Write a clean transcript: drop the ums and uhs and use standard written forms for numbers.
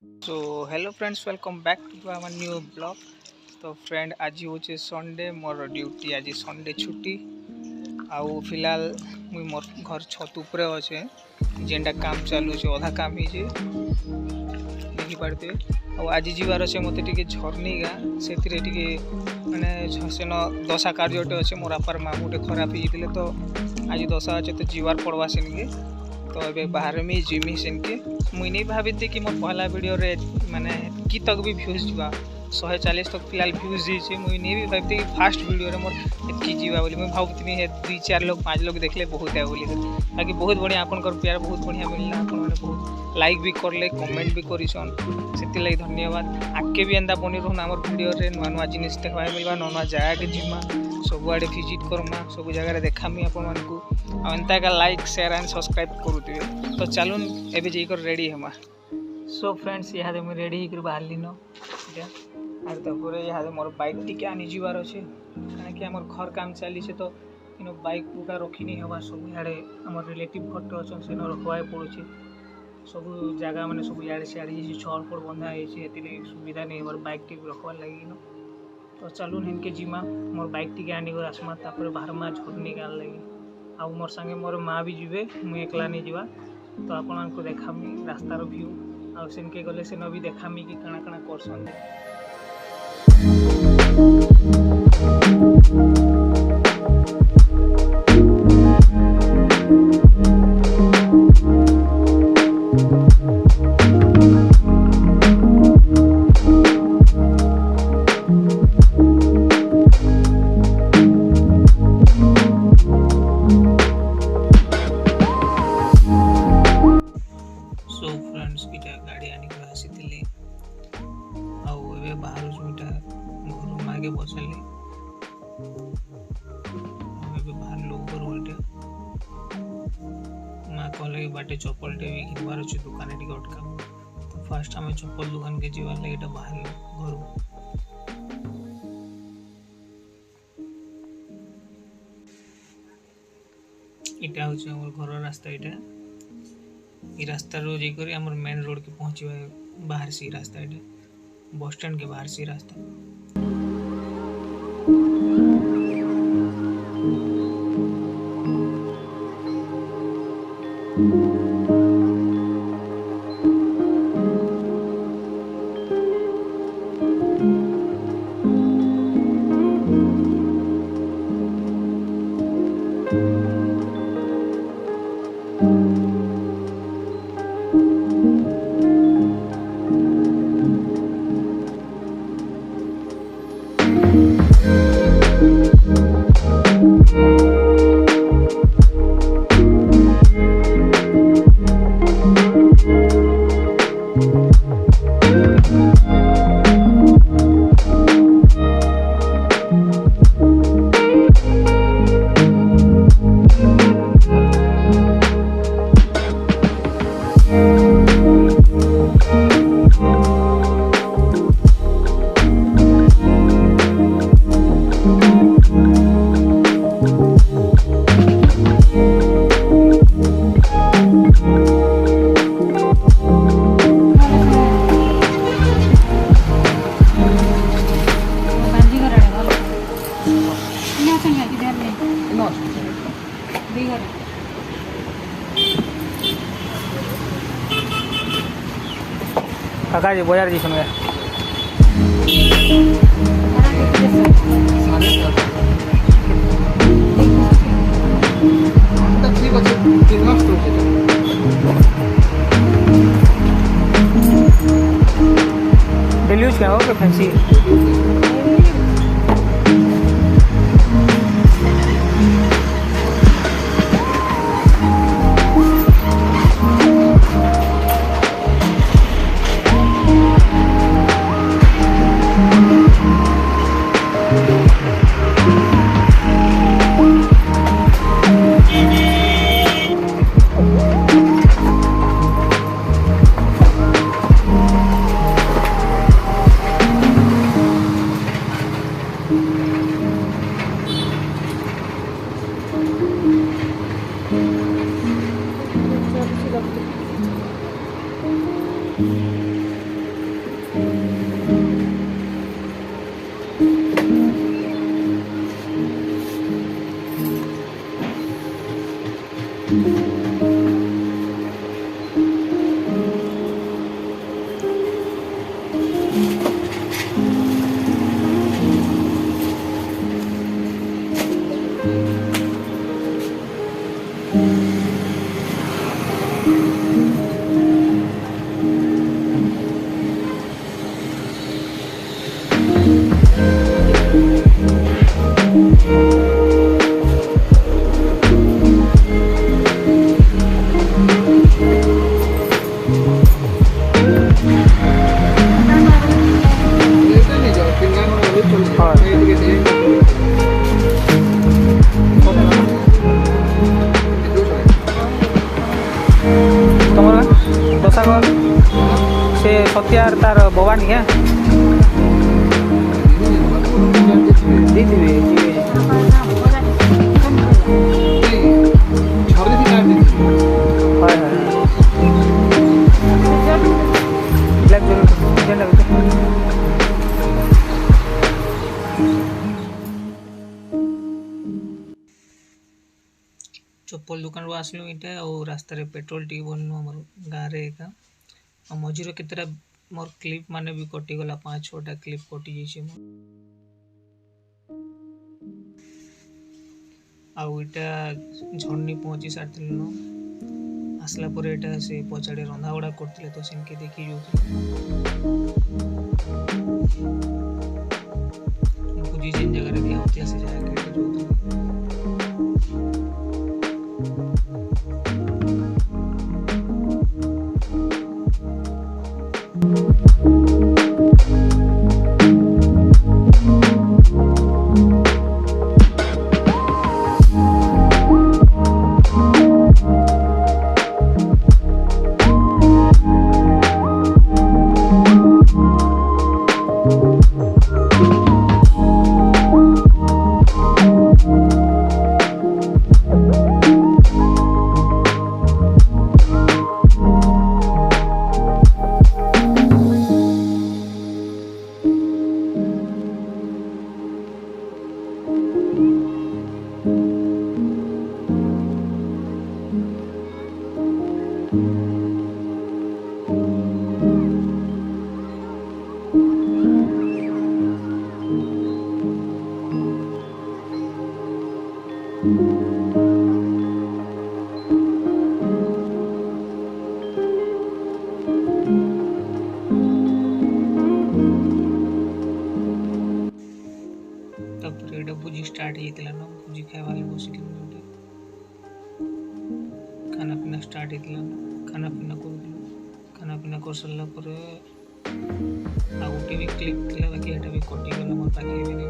So hello friends, welcome back to our new blog. तो friend, आज हूँ Sunday, more duty आज Sunday छुट्टी। आउ फिलहाल मुई मोर घर छत उपरे अच्छे, जेनटा काम चालू अधा काम ही देखिपे। आज जीवार अच्छे मत झरनी गाँ से मैंने सेन दशा कार्यटे अच्छे। मोर बापार मामूटे खराब हो तो आज दशा अच्छे तो जीवार पड़वा सेन के। तो ये बाहर में जिमी सेन के मुई नहीं भावी थी कि मोर पहला वीडियो रे माने कि तक भी व्यूज जावा 140 तक फिलहाल व्यूज जी। मुई नहीं भी भावी कि फास्ट वीडियो रे मोर एतकी जीवा बोली। मुई भावुनी है 2-4 लोग 5 लोग देखले बहुत है बोली। बाकी बहुत बढ़िया आपनकर प्यार बहुत बढ़िया मिलला। आपन माने बहुत लाइक भी करले, कमेंट भी करिसन, सेति लई धन्यवाद। आके भी एंदा बनी रहन हमर वीडियो रे नुआ नुआ जिनिस देखबा मिलबा, नुआ नुआ जगह के जिमा, सब आड़े विजिट करमा, सब जगह देखामी आपण मानकू। एंता का लाइक शेयर एंड सब्सक्राइब करुवे। तो चलून एबे जाकर रेडी हेमा। सो फ्रेंड्स, यहाँ मुझे रेडी होकर बाहरली न आर तापर यहाँ मोर बाइक टी आनी जीवार अच्छे, कहीं आम घर काम चली से तो बाइक बुका रखी हवा। सब इे आम रिलेटिव घर अच्छा से रखवाक पड़े। सब जगह मैंने सब इे सियाड़े छड़ फड़ बंधा है, सुविधा नहीं हमार बाइक टी रखवार लगे न। तो चलून इनके जिमा मोर बाइक टी आनिक आसमा, तापर बाहरमा झरनी गान लगे। आ मोर संगे मोर माँ भी जीवे, मुझे एकला नहीं जीवा। तो आपको देखामी रास्तार व्यू, आ सेनके गले सेन भी देखामी कि काଣା काଣା करसन। गाड़ी आनिक आसी बाहर सुटा घर आगे बसली बाहर लोग माँ कहले बाटे चप्पल टे भी किनबार अच्छे, दुकान टे अटका। तो फास्ट आम चप्पल दुकान के जीवार लगे बाहर घर। इटा हूँ घर रास्ता। ये रास्ता रोज आम मेन रोड के पहुँचवा बाहर से रास्ता। ये बस स्टैंड के बाहर से रास्ता। काका जी बाजार जी सुन गए। डेली यूज क्या हो फैंसी। यार तार भवानी है ଦେଇଥିବେ হয় হয় ব্ল্যাক জেন্ডা चप्पल दुकान रू आसलु इटा और रास्ता रे पेट्रोल टी बननु हमर गाँ रे एका और मझीरे केतेटा मोर क्लिप माने भी कटि गला 5-6टा क्लिप कटि जैसे मोर आउ इटा झर्नी पहुँची सारथिलु आसला पर एटा से पछाड़े रंधा बड़ा करथिले तो सेनके देखि जोथि बुझी जेन जगह रे दिया होती से जाके एटा जोथि तापर एटा बुझी स्टार्ट हेतिला न बुझी खाइबा ले बसिक खाना पीना स्टार्ट हेतिला खाना पीना कर खाना पीना कर सरला पर आ गोटे भी क्लिप थिला बाकी एटा भी कटि गला मोर पाखे भी नहीं